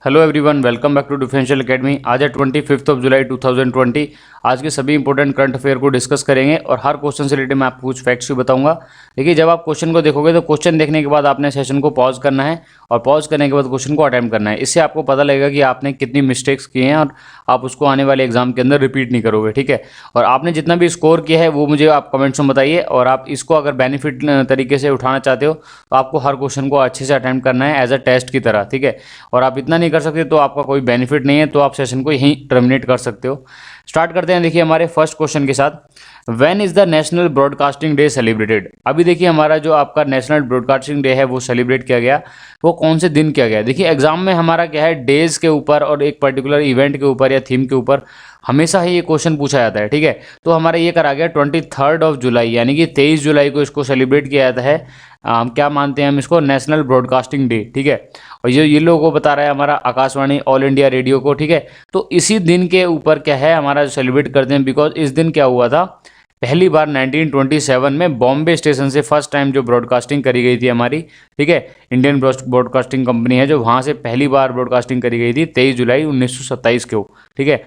Hello everyone, welcome back to Differential Academy. आज है 25 जुलाई 2020। आज के सभी इंपॉर्टेंट करंट अफेयर को डिस्कस करेंगे और हर क्वेश्चन से रिलेटेड मैं आपको कुछ फैक्ट्स भी बताऊंगा। देखिए, जब आप क्वेश्चन को देखोगे तो क्वेश्चन देखने के बाद आपने सेशन को पॉज करना है और पॉज करने के बाद क्वेश्चन को अटेम्प्ट करना है। इससे आपको पता लगेगा कि आपने कितनी मिस्टेक्स की हैं और आप उसको आने वाले एग्जाम के अंदर रिपीट नहीं करोगे। ठीक है, और आपने जितना भी स्कोर किया है वो मुझे आप कमेंट्स में बताइए। और आप इसको अगर बेनिफिट तरीके से उठाना चाहते हो तो आपको हर क्वेश्चन को अच्छे से अटेम्प्ट करना है एज अ टेस्ट की तरह। ठीक है, और आप इतना नहीं कर सकते तो आपका कोई बेनिफिट नहीं है, तो आप सेशन को यहीं टर्मिनेट कर सकते हो। स्टार्ट करते हैं। देखिए हमारे फर्स्ट क्वेश्चन के साथ, when is the national broadcasting day celebrated. अभी देखिए हमारा जो आपका नेशनल ब्रॉडकास्टिंग डे है वो सेलिब्रेट किया गया, वो कौन से दिन किया गया। देखिए एग्जाम में हमारा क्या है, डेज के ऊपर और एक पर्टिकुलर इवेंट के ऊपर या थीम के ऊपर हमेशा ही ये क्वेश्चन पूछा जाता है। ठीक है, तो हमारा ये करा गया 23 जुलाई यानी कि 23 जुलाई को इसको सेलिब्रेट किया जाता है। हम क्या मानते हैं, हम इसको नेशनल ब्रॉडकास्टिंग डे। ठीक है, और ये लोगों को बता रहा है हमारा आकाशवाणी ऑल इंडिया रेडियो को। ठीक है, तो इसी दिन के ऊपर क्या है हमारा सेलिब्रेट करते हैं, बिकॉज इस दिन क्या हुआ था, पहली बार 1927 में बॉम्बे स्टेशन से फर्स्ट टाइम जो ब्रॉडकास्टिंग करी गई थी हमारी। ठीक है, इंडियन ब्रॉडकास्टिंग कंपनी है जो वहाँ से पहली बार ब्रॉडकास्टिंग करी गई थी 23 जुलाई 1927 को। ठीक है,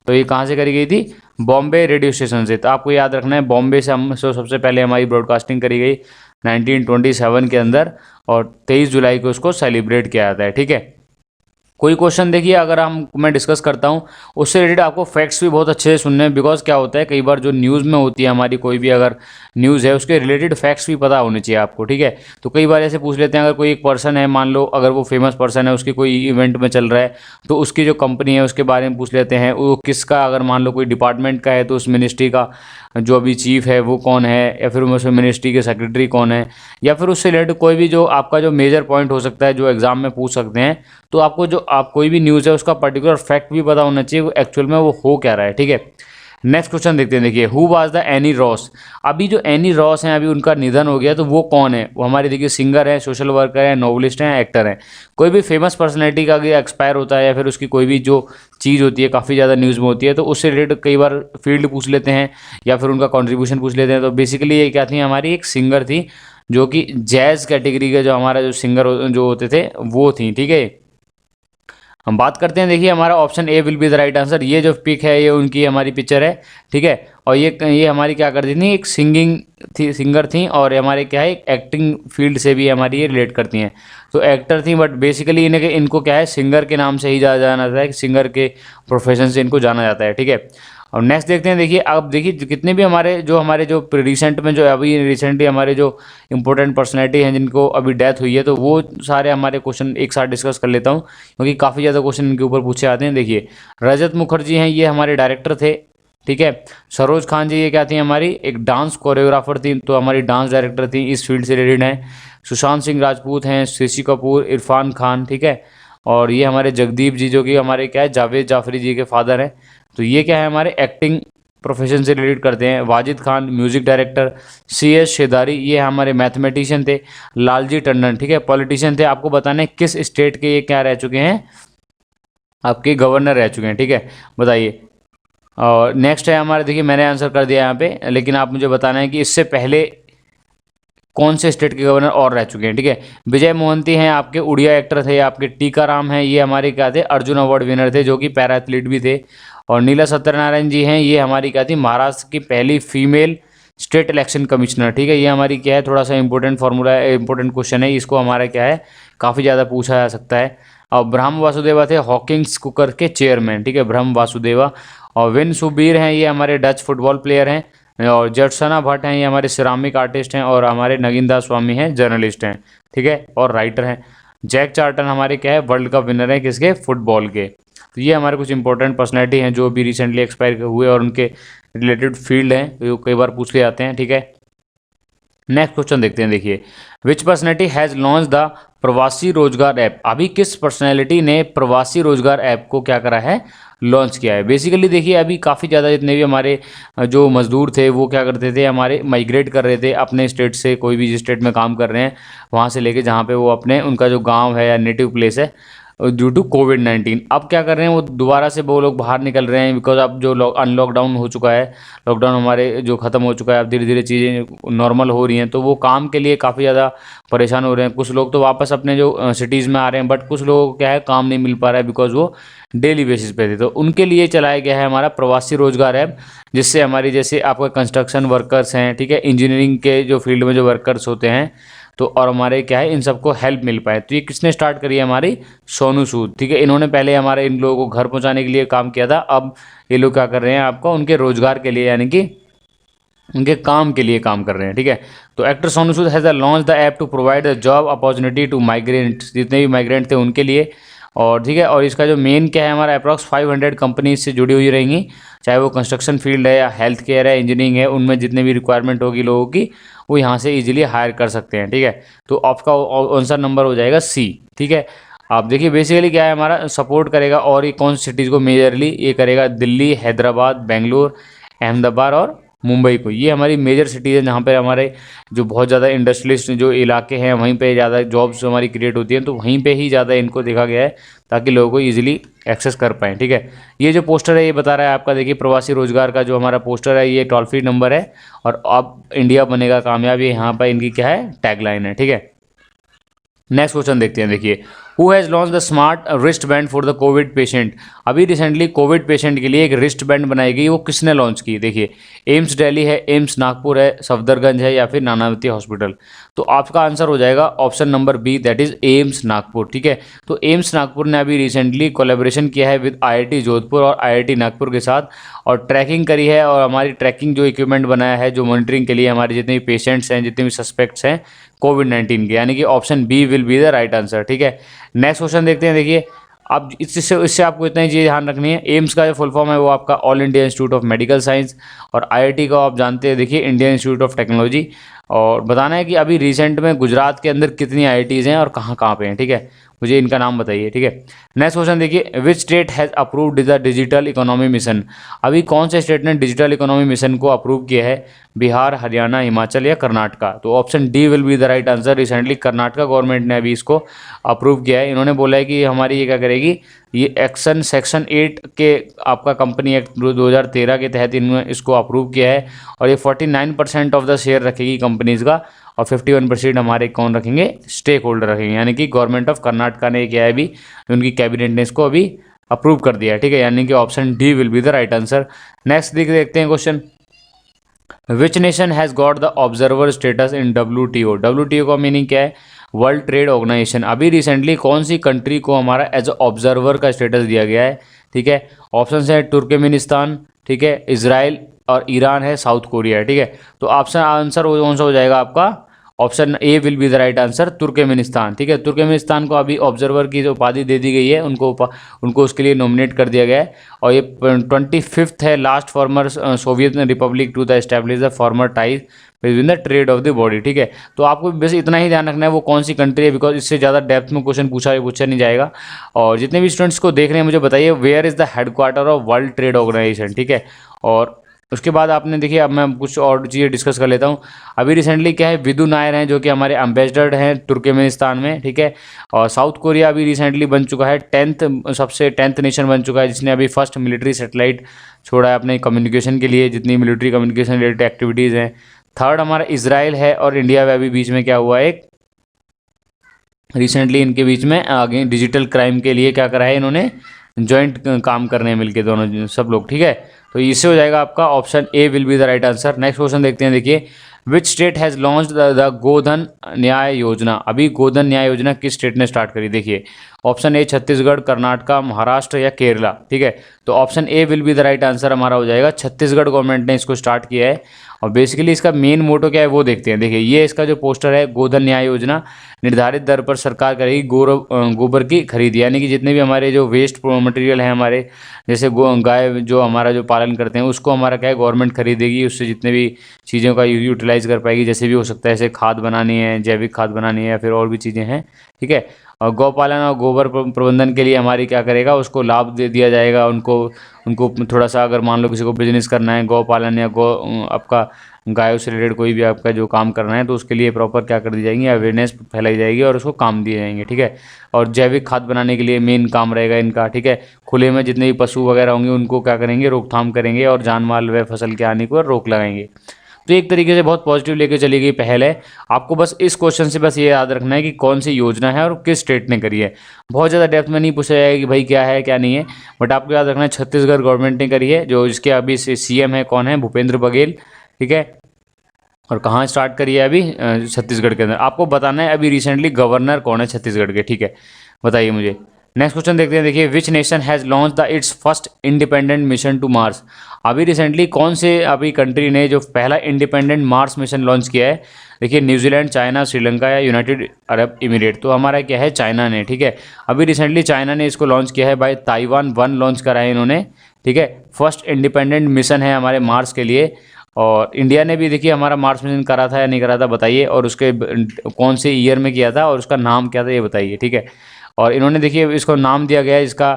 तो ये कहाँ से करी गई थी, बॉम्बे रेडियो स्टेशन से। तो आपको याद रखना है बॉम्बे से हम सबसे पहले हमारी ब्रॉडकास्टिंग करी गई 1927 के अंदर और 23 जुलाई को इसको सेलिब्रेट किया जाता है। ठीक है, कोई क्वेश्चन देखिए अगर मैं डिस्कस करता हूँ उससे रिलेटेड आपको फैक्ट्स भी बहुत अच्छे से सुनने हैं, बिकॉज क्या होता है कई बार जो न्यूज़ में होती है हमारी कोई भी अगर न्यूज़ है उसके रिलेटेड फैक्ट्स भी पता होने चाहिए आपको। ठीक है, तो कई बार ऐसे पूछ लेते हैं, अगर कोई एक पर्सन है, मान लो अगर वो फेमस पर्सन है, उसकी कोई इवेंट में चल रहा है तो उसकी जो कंपनी है उसके बारे में पूछ लेते हैं, वो किसका, अगर मान लो कोई डिपार्टमेंट का है तो उस मिनिस्ट्री का जो अभी चीफ है वो कौन है, या फिर उस मिनिस्ट्री के सेक्रेटरी कौन है, या फिर उससे रिलेटेड कोई भी जो आपका जो मेजर पॉइंट हो सकता है जो एग्जाम में पूछ सकते हैं। तो आपको जो आप कोई भी न्यूज़ है उसका पर्टिकुलर फैक्ट भी पता होना चाहिए, वो एक्चुअल में वो हो क्या रहा है। ठीक है, नेक्स्ट क्वेश्चन देखते हैं। देखिए, who was the any Ross. अभी जो एनी रॉस हैं अभी उनका निधन हो गया, तो वो कौन है, वो हमारे देखिए सिंगर है, सोशल वर्कर है, नोवेलिस्ट हैं, एक्टर हैं। कोई भी फेमस पर्सनैलिटी का अगर एक्सपायर होता है या फिर उसकी कोई भी जो चीज़ होती है काफ़ी ज़्यादा न्यूज़ में होती है तो उससे रिलेटेड कई बार फील्ड पूछ लेते हैं या फिर उनका कॉन्ट्रीब्यूशन पूछ लेते हैं। तो बेसिकली ये क्या थी, हमारी एक सिंगर थी जो कि जैज़ कैटेगरी के जो हमारा जो सिंगर जो होते थे वो थी। ठीक है, हम बात करते हैं। देखिए हमारा option A will be the right answer. ये जो पिक है ये उनकी हमारी पिक्चर है। ठीक है, और ये हमारी क्या करती थी, एक सिंगर थी और हमारे क्या है एक एक्टिंग फील्ड से भी हमारी ये रिलेट करती हैं। तो एक्टर थी बट बेसिकली इनको क्या है सिंगर के नाम से ही जाना जाता है, सिंगर के प्रोफेशन से इनको जाना जाता है। ठीक है, और नेक्स्ट देखते हैं। देखिए अब देखिए कितने भी हमारे जो रिसेंट में जो अभी रिसेंटली हमारे जो इंपॉर्टेंट पर्सनैलिटी हैं जिनको अभी डेथ हुई है तो वो सारे हमारे क्वेश्चन एक साथ डिस्कस कर लेता हूँ क्योंकि काफ़ी ज़्यादा क्वेश्चन इनके ऊपर पूछे आते हैं। देखिए रजत मुखर्जी हैं, ये हमारे डायरेक्टर थे। ठीक है, सरोज खान जी ये क्या थी, हमारी एक डांस कोरियोग्राफर थी, तो हमारी डांस डायरेक्टर थी, इस फील्ड से रिलेटेड हैं। सुशांत सिंह राजपूत हैं, शशि कपूर, इरफान खान। ठीक है, और ये हमारे जगदीप जी जो कि हमारे क्या है जावेद जाफरी जी के फादर हैं। तो ये क्या है हमारे एक्टिंग प्रोफेशन से रिलेट करते हैं। Wajid Khan music director, CS शेदारी ये हमारे मैथमेटिशियन थे। लालजी टंडन ठीक है पॉलिटिशियन थे। आपको बताना है किस स्टेट के ये क्या रह चुके हैं, आपके गवर्नर रह चुके हैं। ठीक है, बताइए। और नेक्स्ट है हमारे, देखिए मैंने आंसर कर दिया यहाँ पे, लेकिन आप मुझे बताना है कि इससे पहले कौन से स्टेट के गवर्नर और रह चुके हैं। ठीक है, विजय मोहंती हैं आपके उड़िया एक्टर थे, आपके टीका राम हैं ये हमारे क्या थे अर्जुन अवार्ड विनर थे जो कि पैरा एथलीट भी थे। और नीला सत्यनारायण जी हैं, ये हमारी क्या थी महाराष्ट्र की पहली फीमेल स्टेट इलेक्शन कमिश्नर। ठीक है, ये हमारी क्या है थोड़ा सा इंपॉर्टेंट फार्मूला है, इंपॉर्टेंट क्वेश्चन है, इसको हमारा क्या है काफ़ी ज़्यादा पूछा जा सकता है। और ब्रह्म वासुदेवा थे हॉकिंग्स कुकर के चेयरमैन। ठीक है, ब्रह्म वासुदेवा। और विन सुबीर हैं ये हमारे डच फुटबॉल प्लेयर हैं। और जट्सना भट्ट हैं ये हमारे सिरामिक आर्टिस्ट हैं। और हमारे नगिनदास स्वामी हैं जर्नलिस्ट हैं। ठीक है, और राइटर हैं। जैक चार्टन हमारे क्या है वर्ल्ड कप विनर हैं किसके, फुटबॉल के। तो ये हमारे कुछ इंपॉर्टेंट पर्सनैलिटी हैं जो भी रिसेंटली एक्सपायर हुए और उनके रिलेटेड फील्ड हैं जो कई बार पूछ ले जाते हैं। ठीक है, नेक्स्ट क्वेश्चन देखते हैं। देखिए विच पर्सनैलिटी हैज़ लॉन्च द प्रवासी रोजगार ऐप। अभी किस पर्सनैलिटी ने प्रवासी रोजगार ऐप को क्या करा है, लॉन्च किया है। बेसिकली देखिए अभी काफ़ी ज़्यादा जितने भी हमारे जो मजदूर थे वो क्या करते थे, हमारे माइग्रेट कर रहे थे अपने स्टेट से, कोई भी जिस स्टेट में काम कर रहे हैं वहाँ से लेके जहाँ पे वो अपने उनका जो गांव है या नेटिव प्लेस है ड्यू टू कोविड-19। अब क्या कर रहे हैं, वो दोबारा से वो लोग बाहर निकल रहे हैं, बिकॉज अब जो अनलॉकडाउन हो चुका है, लॉकडाउन हमारे जो ख़त्म हो चुका है, अब धीरे धीरे चीज़ें नॉर्मल हो रही हैं, तो वो काम के लिए काफ़ी ज़्यादा परेशान हो रहे हैं। कुछ लोग तो वापस अपने जो सिटीज़ में आ रहे हैं, बट कुछ लोगों को क्या है, काम नहीं मिल पा रहा है बिकॉज वो डेली बेसिस पे थे। तो उनके लिए चलाया गया है हमारा प्रवासी रोजगार ऐप, जिससे हमारी जैसे आपका कंस्ट्रक्शन वर्कर्स हैं, ठीक है, इंजीनियरिंग के जो फील्ड में जो वर्कर्स होते हैं, तो और हमारे क्या है, इन सबको हेल्प मिल पाए। तो ये किसने स्टार्ट करी है, हमारी सोनू सूद, ठीक है। इन्होंने पहले हमारे इन लोगों को घर पहुंचाने के लिए काम किया था, अब ये लोग क्या कर रहे हैं, आपका उनके रोजगार के लिए, यानी कि उनके काम के लिए काम कर रहे हैं, ठीक है। तो actor Sonu Sood has launch the app to provide the job opportunity to migrants, जितने भी माइग्रेंट थे उनके लिए। और ठीक है, और इसका जो मेन क्या है, हमारा अप्रॉक्स 500 कंपनीज से जुड़ी हुई रहेंगी, चाहे वो कंस्ट्रक्शन फील्ड है या हेल्थ केयर है, इंजीनियरिंग है, उनमें जितने भी रिक्वायरमेंट होगी लोगों की, वो यहाँ से इजीली हायर कर सकते हैं, ठीक है। तो आपका आंसर नंबर हो जाएगा सी, ठीक है। आप देखिए बेसिकली क्या है, हमारा सपोर्ट करेगा और ये कौन सी सिटीज़ को मेजरली ये करेगा, दिल्ली, हैदराबाद, बेंगलोर, अहमदाबाद और मुंबई को। ये हमारी मेजर सिटीज़ है जहाँ पे हमारे जो बहुत ज़्यादा इंडस्ट्रियलिस्ट जो इलाके हैं, वहीं पे ज़्यादा जॉब्स हमारी क्रिएट होती हैं, तो वहीं पे ही ज़्यादा इनको देखा गया है ताकि लोगों को ईजिली एक्सेस कर पाएँ, ठीक है। ये जो पोस्टर है ये बता रहा है आपका, देखिए प्रवासी रोजगार का जो हमारा पोस्टर है, ये टोल फ्री नंबर है, और अब इंडिया बनेगा कामयाब, ये यहाँ पर इनकी क्या है, टैगलाइन है, ठीक है। नेक्स्ट क्वेश्चन देखते हैं, देखिए who has launch the smart wrist band for the Covid patient. अभी रिसेंटली कोविड पेशेंट के लिए एक रिस्ट बैंड बनाई गई, वो किसने लॉन्च की, देखिए एम्स दिल्ली है, एम्स नागपुर है, सफदरगंज है, या फिर नानावती हॉस्पिटल। तो आपका आंसर हो जाएगा option number B, that is AIIMS Nagpur, ठीक है। तो एम्स नागपुर ने अभी रिसेंटली कोलेबोरेशन किया है विद IIT जोधपुर और IIT नागपुर के साथ, और ट्रैकिंग करी है, और हमारी ट्रैकिंग जो इक्विपमेंट बनाया है, जो मॉनिटरिंग के लिए हमारे जितने भी पेशेंट्स हैं, जितने भी सस्पेक्ट्स हैं कोविड-19 के, यानी कि option B will be the right answer, ठीक है। नेक्स्ट क्वेश्चन देखते हैं, देखिए अब इससे आपको इतना ही चीज़ ध्यान रखनी है, एम्स का जो फुल फॉर्म है वो आपका all India institute of medical science, और IIT का आप जानते हैं, देखिए इंडियन इंस्टीट्यूट ऑफ टेक्नोलॉजी। और बताना है कि अभी रिसेंट में गुजरात के अंदर कितनी IITs हैं और कहाँ कहाँ पे हैं, ठीक है, मुझे इनका नाम बताइए, ठीक है। नेक्स्ट क्वेश्चन देखिए, which state has approved the digital economy mission. अभी कौन से स्टेट ने डिजिटल इकोनॉमी मिशन को अप्रूव किया है, बिहार, हरियाणा, हिमाचल या कर्नाटका। तो option D will be the right answer. Recently Karnataka government ने अभी इसको अप्रूव किया है। इन्होंने बोला है कि हमारी ये क्या करेगी, ये एक्शन सेक्शन 8 के आपका कंपनी एक्ट 2013 के तहत इन्होंने इसको अप्रूव किया है, और ये 49% ऑफ द शेयर रखेगी कंपनीज़ का, और 51% हमारे कौन रखेंगे, स्टेक होल्डर रखेंगे, यानी कि गवर्नमेंट ऑफ कर्नाटका ने किया है अभी, उनकी कैबिनेट ने इसको अभी अप्रूव कर दिया है, ठीक है, यानी कि option D will be the right answer. Next देखते हैं question, which nation has got the observer status in WTO। WTO का मीनिंग क्या है, वर्ल्ड ट्रेड ऑर्गेनाइजेशन। अभी रिसेंटली कौन सी कंट्री को हमारा एज ऑब्जर्वर का स्टेटस दिया गया है, ठीक है। ऑप्शन है तुर्कमेनिस्तान, ठीक है, इजराइल और ईरान है, साउथ कोरिया है, ठीक है। तो ऑप्शन आंसर कौन सा हो जाएगा आपका, option A will be the right answer, Turkmenistan, ठीक है। तुर्कमेनिस्तान को अभी ऑब्जर्वर की जो उपाधि दे दी गई है, उनको उसके लिए नॉमिनेट कर दिया गया है, और ये 25th है last former Soviet republic to the establish the former ties between the trade of the body, ठीक है। तो आपको बस इतना ही ध्यान रखना है वो कौन सी कंट्री है, बिकॉज इससे ज़्यादा डेप्थ में क्वेश्चन पूछा नहीं जाएगा। और जितने भी स्टूडेंट्स को देख रहे हैं मुझे बताइए, where is the headquarter of World Trade Organization, ठीक है। और उसके बाद आपने देखिए, अब मैं कुछ और चीज़ें डिस्कस कर लेता हूँ। अभी रिसेंटली क्या है, विदु नायर हैं जो कि हमारे एम्बेसडर हैं तुर्कमेनिस्तान में, ठीक है। और साउथ कोरिया अभी रिसेंटली बन चुका है 10th नेशन बन चुका है, जिसने अभी फर्स्ट मिलिट्री सैटेलाइट छोड़ा है अपने कम्युनिकेशन के लिए, जितनी मिलिट्री कम्युनिकेशन रिलेटेड एक्टिविटीज़ हैं। थर्ड हमारा इसराइल है, और इंडिया में अभी बीच में क्या हुआ है, एक रिसेंटली इनके बीच में आगे डिजिटल क्राइम के लिए क्या करा है, इन्होंने जॉइंट काम करने मिलके दोनों सब लोग, ठीक है। तो इससे हो जाएगा आपका option A will be the right answer. Next question देखते हैं, देखिए which state has launch the Godhan Nyay Yojana. अभी गोधन न्याय योजना किस स्टेट ने स्टार्ट करी, देखिए ऑप्शन ए छत्तीसगढ़, कर्नाटका, महाराष्ट्र या केरला, ठीक है। तो option A will be the right answer हमारा हो जाएगा, छत्तीसगढ़ गवर्नमेंट ने इसको स्टार्ट किया है। और बेसिकली इसका मेन मोटो क्या है वो देखते हैं, देखिए ये इसका जो पोस्टर है, गोधन न्याय योजना, निर्धारित दर पर सरकार करेगी गोबर की खरीद, यानी कि जितने भी हमारे जो वेस्ट मटेरियल है हमारे, जैसे गाय जो हमारा जो पालन करते हैं उसको हमारा क्या है, गवर्नमेंट खरीदेगी, उससे जितने भी चीज़ों का यूटिलाइज कर पाएगी, जैसे भी हो सकता है, जैसे खाद बनानी है, जैविक खाद बनानी है, या फिर और भी चीज़ें हैं, ठीक है। और गौपालन और गोबर प्रबंधन के लिए हमारी क्या करेगा, उसको लाभ दे दिया जाएगा, उनको थोड़ा सा, अगर मान लो किसी को बिजनेस करना है, गौपालन या आपका गायों से रिलेटेड कोई भी आपका जो काम करना है तो उसके लिए प्रॉपर क्या कर दी जाएंगी, अवेयरनेस फैलाई जाएगी और उसको काम दिए जाएंगे, ठीक है। और जैविक खाद बनाने के लिए मेन काम रहेगा इनका, ठीक है। खुले में जितने भी पशु वगैरह होंगे उनको क्या करेंगे, रोकथाम करेंगे और जान माल व फसल के आने को रोक लगाएंगे। तो एक तरीके से बहुत पॉजिटिव लेके चली गई पहल है। आपको बस इस क्वेश्चन से बस ये याद रखना है कि कौन सी योजना है और किस स्टेट ने करी है। बहुत ज़्यादा डेप्थ में नहीं पूछा जाएगा कि भाई क्या है क्या नहीं है, बट आपको याद रखना है छत्तीसगढ़ गवर्नमेंट ने करी है। जो इसके अभी सीएम है कौन है, भूपेंद्र बघेल, ठीक है। और कहाँ स्टार्ट करी है अभी, छत्तीसगढ़ के अंदर। आपको बताना है अभी रिसेंटली गवर्नर कौन है छत्तीसगढ़ के, ठीक है, बताइए मुझे। नेक्स्ट क्वेश्चन देखते हैं, देखिए which nation has launch the its first independent mission to Mars. अभी रिसेंटली कौन से अभी कंट्री ने जो पहला इंडिपेंडेंट मार्स मिशन लॉन्च किया है, देखिए न्यूजीलैंड, चाइना, श्रीलंका या यूनाइटेड अरब इमिरेट। तो हमारा क्या है, चाइना ने, ठीक है। अभी रिसेंटली चाइना ने इसको लॉन्च किया है बाय ताइवान 1 लॉन्च करा है इन्होंने, ठीक है। फर्स्ट इंडिपेंडेंट मिशन है हमारे मार्स के लिए। और इंडिया ने भी देखिए हमारा मार्स मिशन करा था या नहीं करा था बताइए, और उसके कौन से ईयर में किया था और उसका नाम क्या था ये बताइए, ठीक है। और इन्होंने देखिए इसको नाम दिया गया है इसका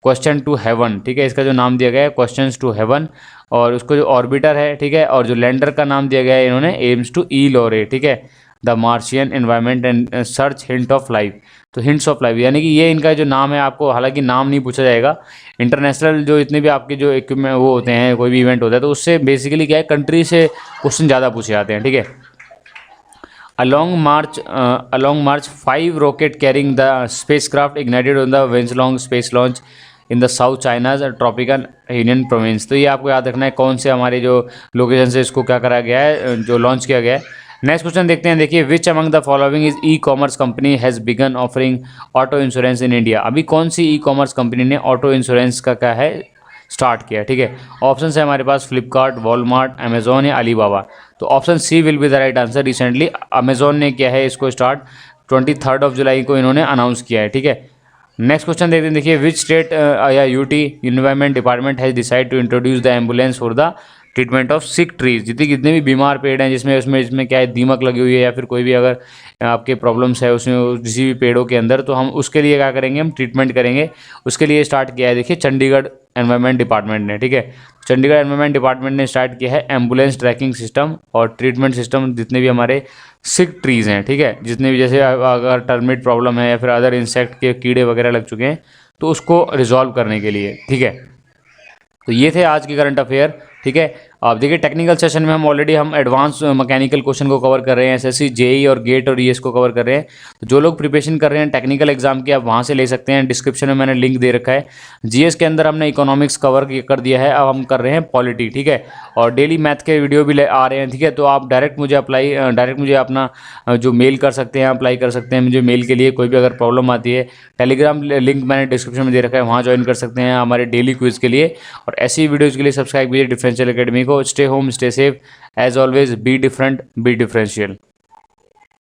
क्वेश्चन टू हेवन, ठीक है। इसका जो नाम दिया गया है क्वेश्चंस टू हेवन, और उसको जो ऑर्बिटर है, ठीक है, और जो लैंडर का नाम दिया गया है इन्होंने एम्स टू ईलोरे, ठीक है, the Martian environment and search hint of life. तो हिंट्स ऑफ लाइफ यानी कि ये इनका जो नाम है, आपको हालांकि नाम नहीं पूछा जाएगा। इंटरनेशनल जो इतने भी आपके जो इक्विपमेंट वो होते हैं, कोई भी इवेंट होता है तो उससे बेसिकली क्या है, कंट्री से क्वेश्चन ज़्यादा पूछे जाते हैं, ठीक है। Along March 5 rocket carrying the spacecraft ignited on the Wenchong space launch in the South China's tropical Hainan province। तो ये आपको याद रखना है कौन से हमारे जो लोकेशन से इसको क्या करा गया है, जो लॉन्च किया गया है। नेक्स्ट क्वेश्चन देखते हैं, देखिए which among the following is e commerce company has begun offering auto insurance in India. अभी कौन सी ई कॉमर्स कंपनी ने ऑटो इंश्योरेंस का क्या है स्टार्ट किया, ठीक है। ऑप्शन है हमारे पास फ्लिपकार्ट, वॉलमार्ट, अमेजोन या अलीबाबा। तो option C will be the right answer. Recently Amazon ने किया है इसको स्टार्ट, 23 जुलाई को इन्होंने अनाउंस किया है, ठीक है। नेक्स्ट क्वेश्चन देखते हैं, देखिए विच स्टेट या UT environment department has decide to introduce the ambulance for the treatment of sick trees. जितने भी बीमार पेड़ हैं जिसमें इसमें क्या है, दीमक लगी हुई है या फिर कोई भी अगर आपके प्रॉब्लम्स है उसमें किसी भी पेड़ों के अंदर, तो हम उसके लिए क्या करेंगे, हम ट्रीटमेंट करेंगे। उसके लिए स्टार्ट किया है देखिए चंडीगढ़ एनवायरनमेंट डिपार्टमेंट ने, ठीक है। चंडीगढ़ एनवायरनमेंट डिपार्टमेंट ने स्टार्ट किया है एम्बुलेंस ट्रैकिंग सिस्टम और ट्रीटमेंट सिस्टम जितने भी हमारे सिक ट्रीज़ हैं, ठीक है। जितने भी जैसे अगर टर्मिट प्रॉब्लम है या फिर अदर इंसेक्ट के कीड़े वगैरह लग चुके हैं तो उसको रिजॉल्व करने के लिए, ठीक है। तो ये थे आज के करंट अफेयर, ठीक है। अब देखिए टेक्निकल सेशन में हम एडवांस मैकेनिकल क्वेश्चन को कवर कर रहे हैं, एसएससी, जेई और गेट और ईएस को कवर कर रहे हैं। तो जो लोग प्रिपरेशन कर रहे हैं टेक्निकल एग्जाम की, आप वहाँ से ले सकते हैं, डिस्क्रिप्शन में मैंने लिंक दे रखा है। जीएस के अंदर हमने इकोनॉमिक्स कवर कर दिया है, अब हम कर रहे हैं पॉलिटी, ठीक है। और डेली मैथ के वीडियो भी आ रहे हैं, ठीक है। तो आप डायरेक्ट मुझे अपना जो मेल कर सकते हैं, अप्लाई कर सकते हैं मुझे मेल के लिए। कोई भी अगर प्रॉब्लम आती है, टेलीग्राम लिंक मैंने डिस्क्रिप्शन में दे रखा है, वहाँ ज्वाइन कर सकते हैं हमारे डेली क्विज़ के लिए। और ऐसी वीडियोज़ के लिए सब्सक्राइब कीजिए डिफरेंशियल एकेडमी को। Stay home, stay safe, as always, be different, be differential।